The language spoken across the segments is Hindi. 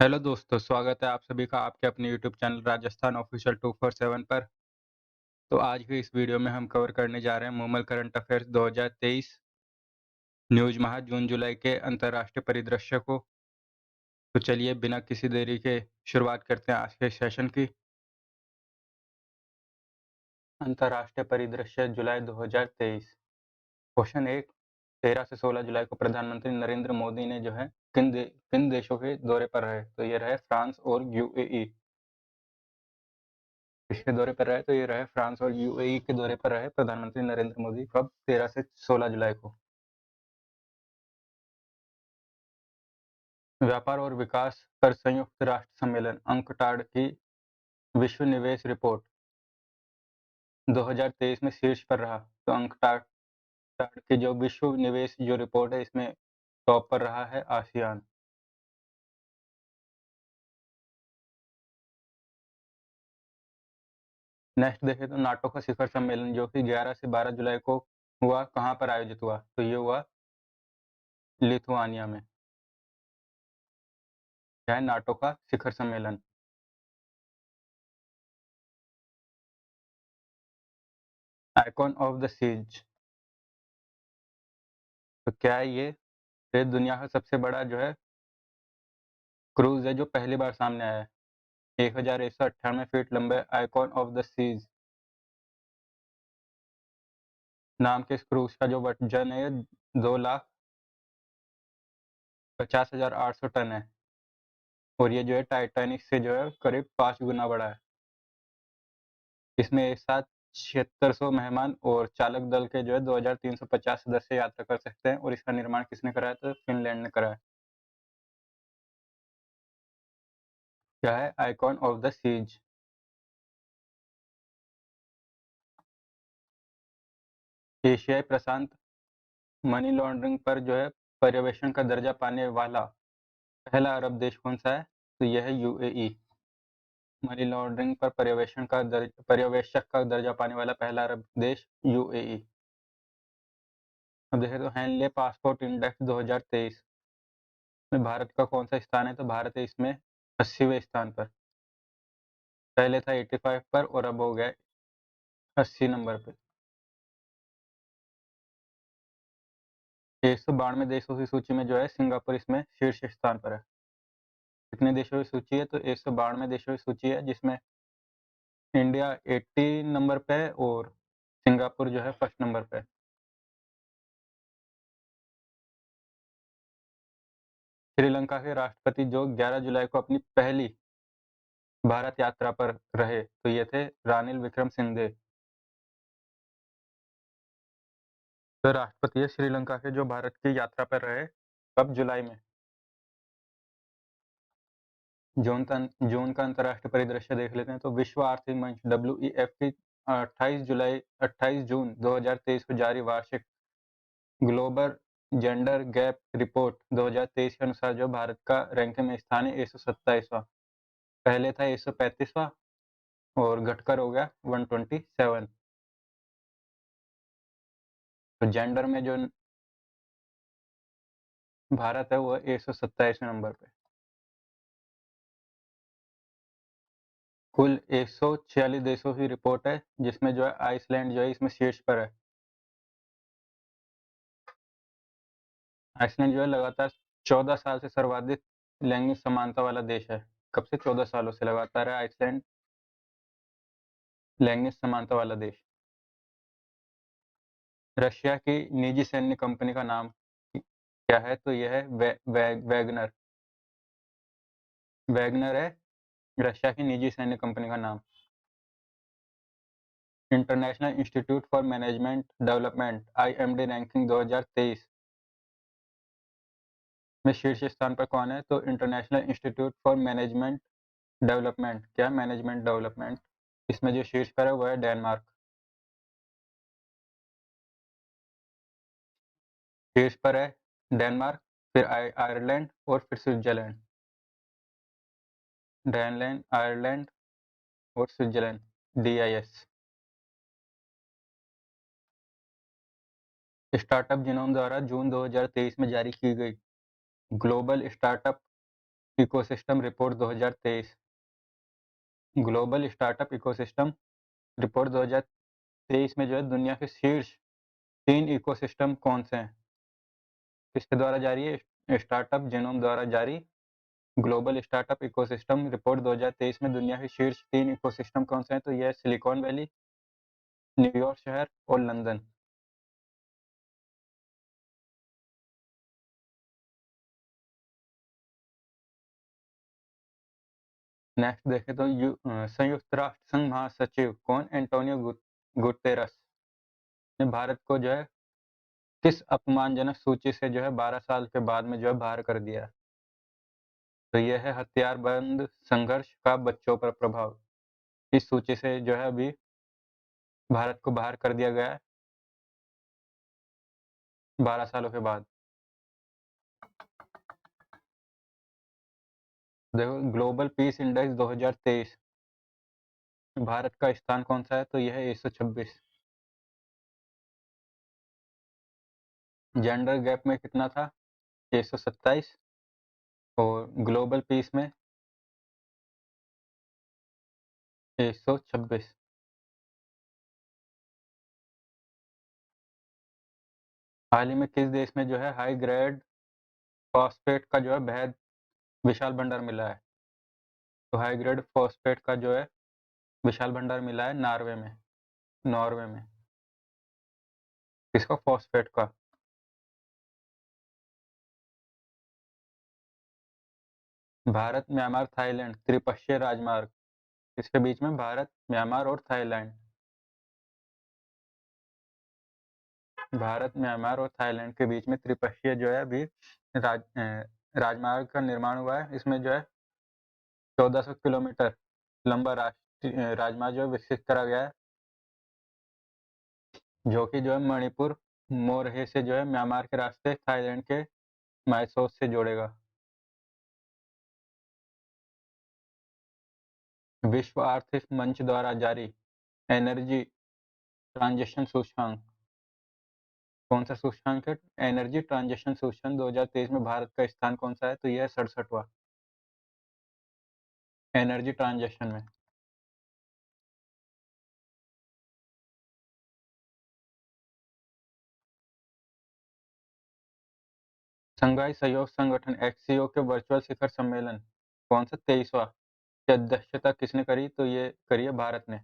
हेलो दोस्तों, स्वागत है आप सभी का आपके अपने यूट्यूब चैनल राजस्थान ऑफिशियल 247 पर। तो आज की इस वीडियो में हम कवर करने जा रहे हैं मूमल करंट अफेयर्स 2023 न्यूज़ माह जून-जुलाई के अंतर्राष्ट्रीय परिदृश्य को। तो चलिए बिना किसी देरी के शुरुआत करते हैं आज के सेशन की। अंतर्राष्ट्रीय परिदृश्य जुलाई 2023। क्वेश्चन 1, 13 से 16 जुलाई को प्रधानमंत्री नरेंद्र मोदी ने जो है किन देशों के दौरे पर रहे? तो ये रहे फ्रांस और यूएई। किसके दौरे पर रहे? तो ये रहे फ्रांस और यूएई के दौरे पर रहे प्रधानमंत्री नरेंद्र मोदी। कब? 13 से 16 जुलाई को। व्यापार और विकास पर संयुक्त राष्ट्र सम्मेलन अंकटाड की विश्व निवेश रिपोर्ट 2023 में शीर्ष पर रहा। तो अंकटाड की जो विश्व निवेश जो रिपोर्ट है इसमें टॉप पर रहा है आसियान। नेक्स्ट देखें तो नाटो का शिखर सम्मेलन जो कि 11 से 12 जुलाई को हुआ, कहाँ पर आयोजित हुआ? तो ये हुआ लिथुआनिया में। क्या है? नाटो का शिखर सम्मेलन। आइकॉन ऑफ द सीज, तो क्या है ये दुनिया का सबसे बड़ा जो है क्रूज है जो पहली बार सामने आया है। 1198 फीट लंबे आइकॉन ऑफ द सीज नाम के इस क्रूज का जो वजन है 2,50,800 टन है और ये जो है टाइटैनिक से जो है करीब 5 गुना बड़ा है। इसमें एक साथ 7600 मेहमान और चालक दल के जो है 2350 सदस्य यात्रा कर सकते हैं और इसका निर्माण किसने कराया? तो फिनलैंड ने कराया। क्या है? Icon of the seas. एशियाई प्रशांत मनी लॉन्ड्रिंग पर जो है पर्यवेक्षण का दर्जा पाने वाला पहला अरब देश कौन सा है? तो यह है यूएई। मनी लॉन्ड्रिंग पर पर्यवेक्षक का दर्जा पाने वाला पहला अरब देश यूएई। अब देखें तो हेनले पासपोर्ट इंडेक्स 2023 में भारत का कौन सा स्थान है? तो भारत है इसमें 80वें स्थान पर। पहले था 85 पर और अब हो गया 80 नंबर पे। 192 देशों की सूची में जो है सिंगापुर इसमें शीर्ष स्थान पर है। कितने देशों की सूची है? तो 192 देशों की सूची है जिसमें इंडिया 80 नंबर पे है और सिंगापुर जो है फर्स्ट नंबर पे है। श्रीलंका के राष्ट्रपति जो 11 जुलाई को अपनी पहली भारत यात्रा पर रहे तो ये थे रानिल विक्रमसिंघे। तो राष्ट्रपति है श्रीलंका के जो भारत की यात्रा पर रहे कब? जुलाई में। जून का अंतर्राष्ट्रीय परिदृश्य देख लेते हैं तो विश्व आर्थिक मंच WEF की 28 जून 2023 को जारी वार्षिक ग्लोबल जेंडर गैप रिपोर्ट 2023 के अनुसार जो भारत का रैंकिंग में स्थान है 127वां। पहले था 135वां और घटकर हो गया 127। तो जेंडर में जो भारत है वो 127वें नंबर पे। कुल 146 देशों की रिपोर्ट है जिसमें जो है आइसलैंड जो है इसमें शीर्ष पर है। आइसलैंड जो है लगातार 14 साल से सर्वाधिक लैंगिक समानता वाला देश है। कब से? 14 सालों से लगातार है आइसलैंड लैंगिक समानता वाला देश। रशिया की निजी सैन्य कंपनी का नाम क्या है? तो यह है वैगनर। वैगनर है रशिया की निजी सैन्य कंपनी का नाम। International institute for management development IMD ranking 2023 में शीर्ष स्थान पर कौन है? तो international institute for management development. क्या? Management development. इसमें जो शीर्ष पर है वो है डेनमार्क। शीर्ष पर है डेनमार्क, फिर आयरलैंड और फिर स्विट्जरलैंड। डेनलैंड, आयरलैंड और स्विट्जरलैंड, DIS। स्टार्टअप जिनोम द्वारा जून 2023 में जारी की गई global startup ecosystem report 2023। Global startup ecosystem report 2023 में जो है दुनिया के शीर्ष 3 इकोसिस्टम कौन-से हैं? किसके द्वारा जारी है? स्टार्टअप जेनोम द्वारा जारी ग्लोबल स्टार्टअप इकोसिस्टम रिपोर्ट 2023 में दुनिया के शीर्ष 3 इकोसिस्टम कौन-से हैं? तो ये है सिलिकॉन वैली, न्यूयॉर्क शहर और लंदन। नेक्स्ट देखें तो संयुक्त राष्ट्र संघ महासचिव कौन? एंटोनियो गुतेरस ने भारत को जो है किस अपमानजनक सूची से जो है 12 साल के बाद में जो है बाहर कर दिया? तो ये है हथियारबंद संघर्ष का बच्चों पर प्रभाव। इस सूची से जो है अभी भारत को बाहर कर दिया गया है 12 सालों के बाद। देखो ग्लोबल पीस इंडेक्स 2023 भारत का स्थान कौन-सा है? तो यह है 126। जेंडर गैप में कितना था? 127 और ग्लोबल पीस में 126। हाल ही में किस देश में जो है हाई ग्रेड फॉस्फेट का जो है बेहद विशाल भंडार मिला है? तो हाई ग्रेड फॉस्फेट का जो है विशाल भंडार मिला है नॉर्वे में। किसका? फॉस्फेट का। भारत, म्यांमार, थाईलैंड त्रिपक्षीय राजमार्ग किसके बीच में? भारत, म्यांमार और थाईलैंड। भारत, म्यांमार और थाईलैंड के बीच में त्रिपक्षीय जो है अभी राजमार्ग का निर्माण हुआ है। इसमें जो है 1400 किलोमीटर लंबा राजमार्ग जो है विकसित करा गया है, जो कि जो है मणिपुर मोरहे से जो है म्यांमार के रास्ते थाईलैंड के मायसोस से जोड़ेगा। विश्व आर्थिक मंच द्वारा जारी एनर्जी ट्रांजिशन सूचकांक कौन सा सूचकांक है? एनर्जी ट्रांजिशन सूचकांक 2023 में भारत का स्थान कौन सा है? तो यह है 67वां एनर्जी ट्रांजिशन में। शंघाई सहयोग संगठन एक्ससीओ के वर्चुअल शिखर सम्मेलन कौन सा 23वां की अध्यक्षता किसने करी? तो ये करी है भारत ने।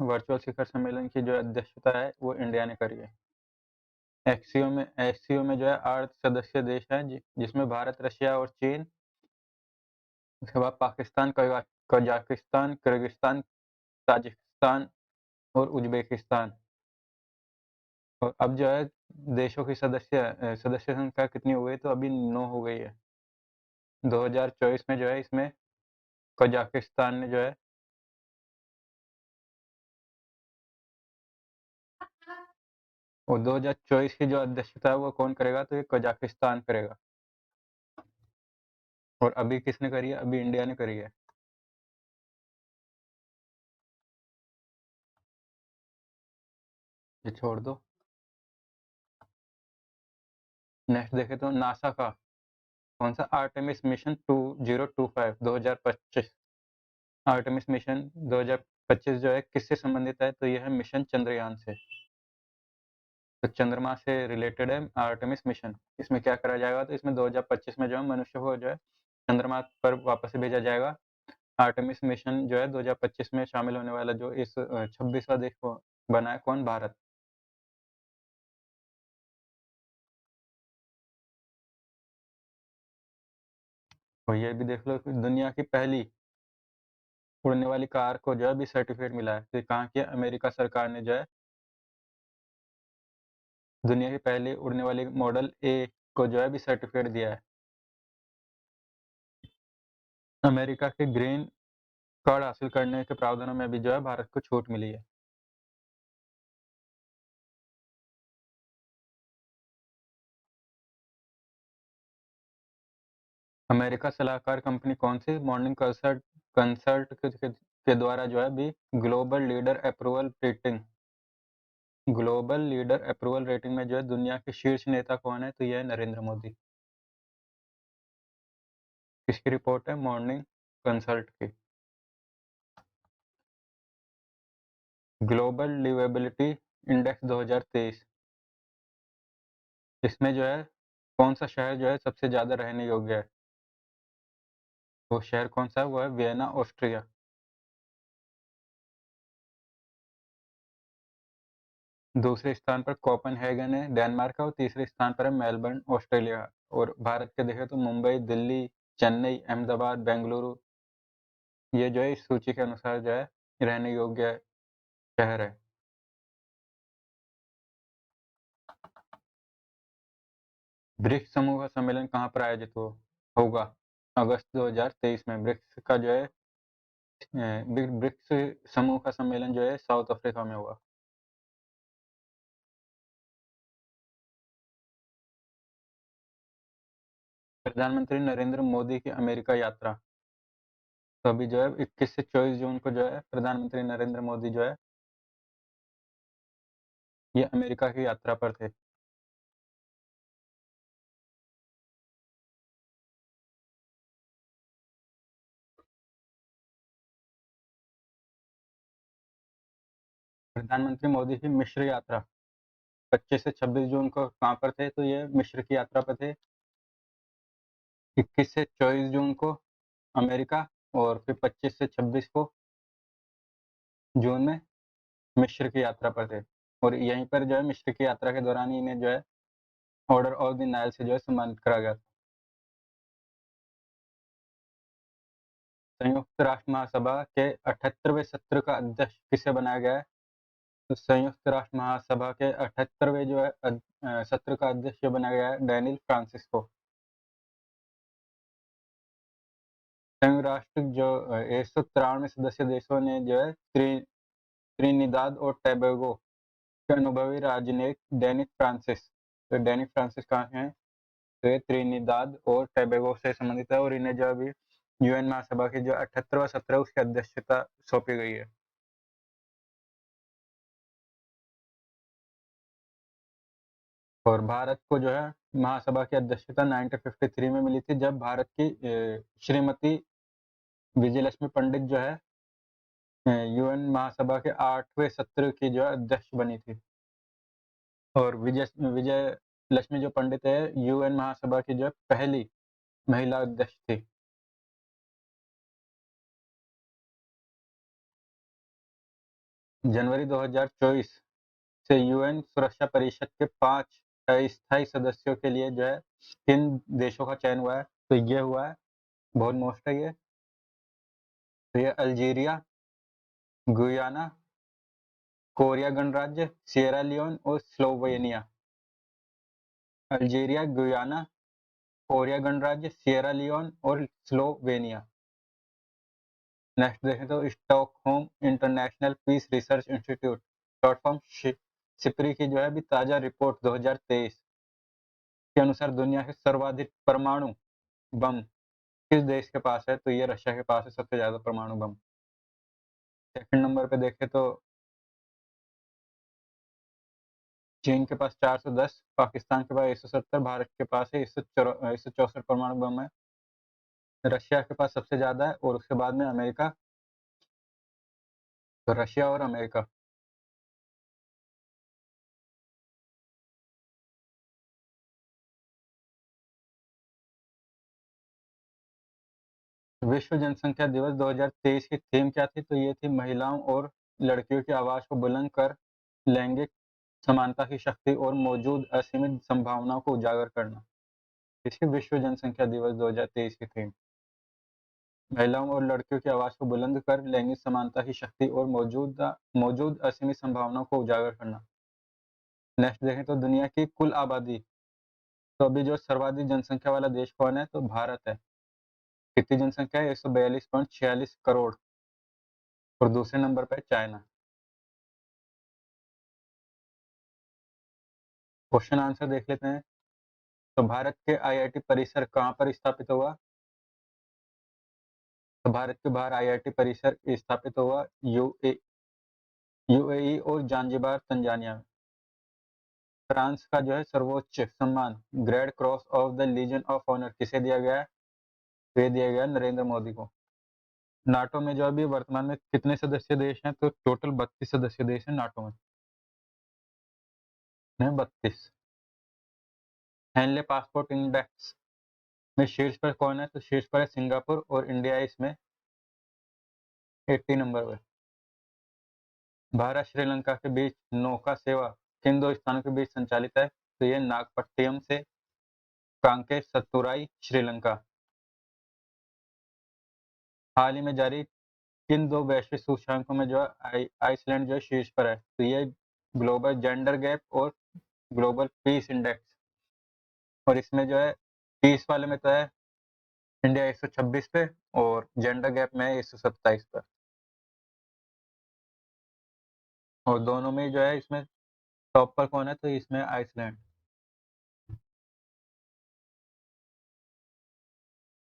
वर्चुअल शिखर सम्मेलन की जो अध्यक्षता है वो इंडिया ने करी है। एक्ससीओ में जो है 8 सदस्य देश हैं जिसमें भारत, रशिया और चीन, उसके बाद पाकिस्तान, कजाकिस्तान, किर्गिस्तान, ताजिकिस्तान और उज़्बेकिस्तान। और अब जो है देशों की सदस्य संख्या कितनी हो गई? तो अभी 9 हो गई है। 2024 में जो है इसमें कजाकिस्तान ने जो है और 2024 की जो अध्यक्षता है वो कौन करेगा? तो ये कजाकिस्तान करेगा। और अभी किसने करी है? अभी इंडिया ने करी है। ये छोड़ दो। नेक्स्ट देखें तो नासा का कौन सा आर्टेमिस मिशन 2025 2025 आर्टेमिस मिशन 2025 जो है किससे संबंधित है? तो यह है मिशन चंद्रयान से। तो चंद्रमा से रिलेटेड है आर्टेमिस मिशन। इसमें क्या करा जाएगा? तो इसमें 2025 में जो है मनुष्य को जो है चंद्रमा पर वापस से भेजा जाएगा। आर्टेमिस मिशन जो है 2025 में शामिल होने वाला जो इस 26वां देश को बना है कौन? भारत। और ये भी देख लो कि दुनिया की पहली उड़ने वाली कार को जो है अभी सर्टिफिकेट मिला है। तो कहाँ की है? अमेरिका सरकार ने जो है दुनिया की पहली उड़ने वाली मॉडल ए को जो है अभी सर्टिफिकेट दिया है। अमेरिका के ग्रीन कार्ड हासिल करने के प्रावधानों में भी जो है भारत को छूट मिली है। अमेरिका सलाहकार कंपनी कौन सी? मॉर्निंग कंसल्ट के द्वारा जो है अभी ग्लोबल लीडर अप्रूवल रेटिंग में जो है दुनिया के शीर्ष नेता कौन है? तो यह है नरेंद्र मोदी। किसकी रिपोर्ट है? मॉर्निंग कंसल्ट की। ग्लोबल लिवेबिलिटी इंडेक्स 2023, इसमें जो है कौन सा शहर जो है सबसे ज़्यादा रहने योग्य है? वो शहर कौन सा है? वो है वियना, ऑस्ट्रिया। दूसरे स्थान पर कोपेनहेगन है, डेनमार्क का, और तीसरे स्थान पर है मेलबर्न, ऑस्ट्रेलिया। और भारत के देखें तो मुंबई, दिल्ली, चेन्नई, अहमदाबाद, बेंगलुरु, ये जो है इस सूची के अनुसार जो है रहने योग्य शहर है। ब्रिक्स समूह का सम्मेलन कहाँ पर आयोजित होगा? अगस्त 2023 में। ब्रिक्स का जो है ब्रिक्स समूह का सम्मेलन जो है साउथ अफ्रीका में हुआ। प्रधानमंत्री नरेंद्र मोदी की अमेरिका यात्रा, तो अभी जो है 21 से 24 जून को जो है प्रधानमंत्री नरेंद्र मोदी जो है ये अमेरिका की यात्रा पर थे। प्रधानमंत्री मोदी की मिस्र यात्रा 25 से 26 जून को कहाँ पर थे? तो ये मिस्र की यात्रा पर थे। 21 से 24 जून को अमेरिका, और फिर 25 से 26 को जून में मिस्र की यात्रा पर थे। और यहीं पर जो है मिस्र की यात्रा के दौरान ही इन्हें जो है ऑर्डर ऑफ द नाइल से जो है सम्मानित करा गया था। संयुक्त राष्ट्र महासभा के 78वें सत्र का अध्यक्ष किसे बनाया गया है? तो संयुक्त राष्ट्र महासभा के 78वें जो है सत्र का अध्यक्ष जो बनाया गया है डैनियल फ्रांसिस को। संयुक्त राष्ट्र जो 193 सदस्य देशों ने जो है त्रिनिदाद और टोबैगो के अनुभवी राजनयिक डेनिस फ्रांसिस, तो डेनिस फ्रांसिस कहाँ हैं? तो ये त्रिनिदाद और टोबैगो से संबंधित है, और इन्हें जो अभी यूएन महासभा की जो 78वां सत्र है उसकी अध्यक्षता सौंपी गई है। और भारत को जो है महासभा की अध्यक्षता 1953 में मिली थी, जब भारत की श्रीमती विजयलक्ष्मी पंडित जो है यूएन महासभा के 8वें सत्र की जो है अध्यक्ष बनी थी। और विजय विजय लक्ष्मी जो पंडित है यूएन महासभा की जो है पहली महिला अध्यक्ष थी। जनवरी 2024 से यूएन सुरक्षा परिषद के 5 अस्थायी सदस्यों के लिए जो है किन देशों का चयन हुआ है? तो ये हुआ है, बहुत मोस्ट है ये, तो ये अल्जीरिया, गुयाना, कोरिया गणराज्य, सिएरा लियोन और स्लोवेनिया। अल्जीरिया, गुयाना, कोरिया गणराज्य, सिएरा लियोन और स्लोवेनिया। नेक्स्ट देखें तो Stockholm International Peace Research Institute, short form SIPRI की जो है अभी ताज़ा रिपोर्ट 2023 के अनुसार दुनिया के सर्वाधिक परमाणु बम किस देश के पास है? तो ये रशिया के पास है सबसे ज़्यादा परमाणु बम। सेकंड नंबर पे देखें तो चीन के पास 410, पाकिस्तान के पास 170, भारत के पास है 164 परमाणु बम है। रशिया के पास सबसे ज़्यादा है, और उसके बाद में अमेरिका, तो रशिया और अमेरिका। विश्व जनसंख्या दिवस 2023 की थीम क्या थी? तो ये थी महिलाओं और लड़कियों की आवाज़ को बुलंद कर लैंगिक समानता की शक्ति और मौजूद असीमित संभावनाओं को उजागर करना। इसी विश्व जनसंख्या दिवस 2023 की थीम, महिलाओं और लड़कियों की आवाज़ को बुलंद कर लैंगिक समानता की शक्ति और मौजूद असीमित संभावनाओं को उजागर करना। नेक्स्ट देखें तो दुनिया की कुल आबादी, तो अभी जो सर्वाधिक जनसंख्या वाला देश कौन है? तो भारत है। कितनी जनसंख्या है? 142.46 करोड़। और दूसरे नंबर पर चाइना। क्वेश्चन आंसर देख लेते हैं। तो भारत के आईआईटी परिसर कहाँ पर स्थापित हुआ? तो भारत के बाहर आईआईटी परिसर स्थापित हुआ यूएई और जांजिबार, तंजानिया में। फ्रांस का जो है सर्वोच्च सम्मान Grand Cross of the Legion of Honour किसे दिया गया है? तो ये दिया गया नरेंद्र मोदी को। नाटो में जो अभी वर्तमान में कितने सदस्य देश हैं? तो टोटल 32 सदस्य देश हैं नाटो में 32। हेनले पासपोर्ट इंडेक्स में शीर्ष पर कौन है? तो शीर्ष पर है सिंगापुर और इंडिया है इसमें 80 नंबर पर। भारत श्रीलंका के बीच नौका सेवा किन दो स्थानों के बीच संचालित है? तो ये नागपट्टिनम से कांके सतुराई श्रीलंका। हाल ही में जारी किन दो वैश्विक सूचकांकों में जो है आइसलैंड जो है शीर्ष पर है? तो ये ग्लोबल जेंडर गैप और ग्लोबल पीस इंडेक्स। और इसमें जो है पीस वाले में तो है इंडिया 126 पे और जेंडर गैप में है 127 पर। और दोनों में जो है इसमें टॉप पर कौन है? तो इसमें आइसलैंड।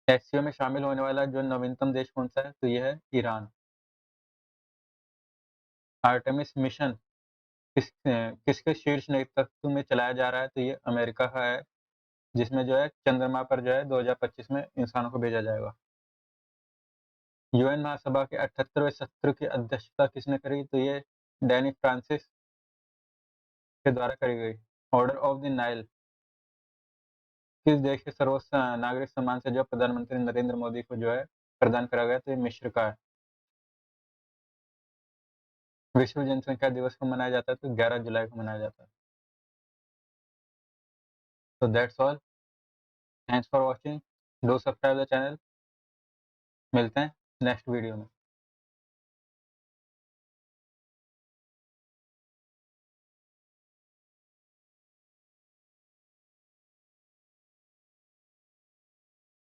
एससीओ में शामिल होने वाला जो नवीनतम देश कौन सा है? तो यह है ईरान। आर्टेमिस मिशन किसके शीर्ष नेतृत्व में चलाया जा रहा है? तो ये अमेरिका का है, जिसमें जो है चंद्रमा पर जो है 2025 में इंसानों को भेजा जाएगा। यूएन महासभा के 78वें सत्र की अध्यक्षता किसने करी? तो ये डैनी फ्रांसिस के द्वारा करी गई। ऑर्डर ऑफ द नाइल किस देश के सर्वोच्च नागरिक सम्मान से जो प्रधानमंत्री नरेंद्र मोदी को जो है प्रदान करा गया? तो ये मिस्र का है। विश्व जनसंख्या दिवस को मनाया जाता है? तो 11 जुलाई को मनाया जाता है। तो that's all. Thanks for watching. Do subscribe the channel. मिलते हैं नेक्स्ट वीडियो में।